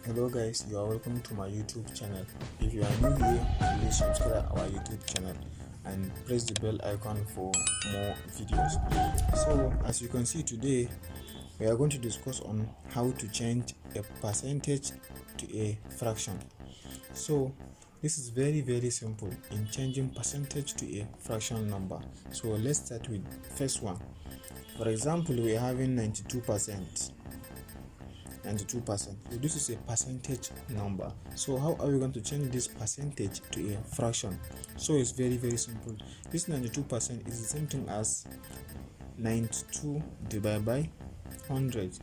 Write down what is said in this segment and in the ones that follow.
Hello guys, you are welcome to my YouTube channel. If you are new here, please subscribe our YouTube channel and press the bell icon for more videos. So as you can see today, we are going to discuss on how to change a percentage to a fraction. So this is very simple in changing percentage to a fraction number. So let's start with first one. For example, we are having 92%. So this is a percentage number. So how are we going to change this percentage to a fraction? So it's very simple. This 92% is the same thing as 92 divided by 100,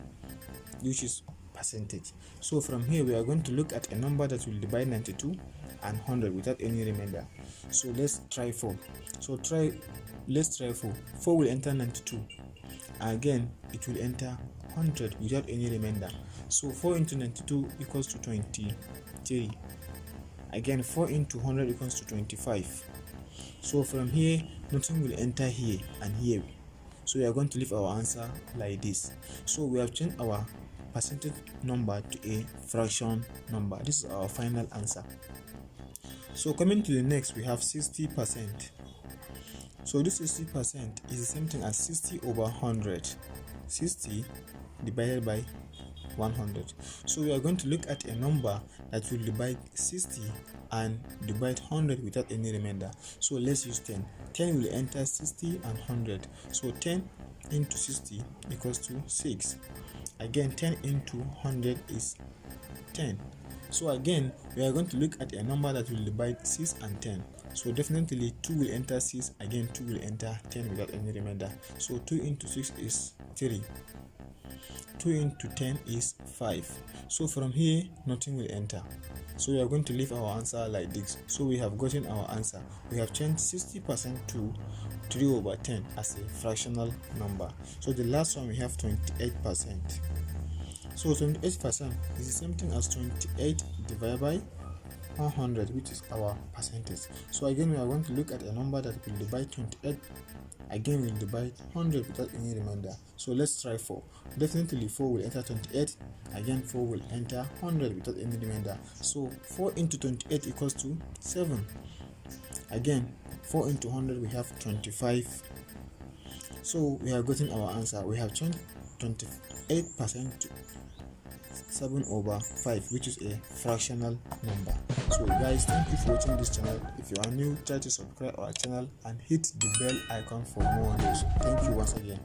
which is percentage. So from here we are going to look at a number that will divide 92 and 100 without any remainder. So let's try 4. Let's try 4. 4 will enter 92. Again, it will enter 100 without any remainder. So 4 into 92 equals to 23. Again, 4 into 100 equals to 25. So from here, nothing will enter here and here. So we are going to leave our answer like this. So we have changed our percentage number to a fraction number. This is our final answer. So coming to the next, we have 60%. So this 60% is the same thing as 60 over 100. 60 divided by 100. So we are going to look at a number that will divide 60 and divide 100 without any remainder. So let's use 10. 10 will enter 60 and 100. So 10 into 60 equals to 6. Again, 10 into 100 is 10. So again, we are going to look at a number that will divide 6 and 10. So definitely 2 will enter 6, again 2 will enter 10 without any remainder. So 2 into 6 is 3. 2 into 10 is 5. So from here, nothing will enter. So we are going to leave our answer like this. So we have gotten our answer. We have changed 60% to 3 over 10 as a fractional number. So the last one, we have 28%. So 28% is the same thing as 28 divided by 100, which is our percentage. So again, we are going to look at a number that will divide 28. Again, we'll divide 100 without any remainder. So let's try 4. Definitely 4 will enter 28. Again, 4 will enter 100 without any remainder. So 4 into 28 equals to 7. Again, 4 into 100, we have 25. So we have gotten our answer. We have changed 28% to 7 over 5, which is a fractional number. So guys, thank you for watching this channel. If you are new, try to subscribe our channel and hit the bell icon for more news. Thank you once again.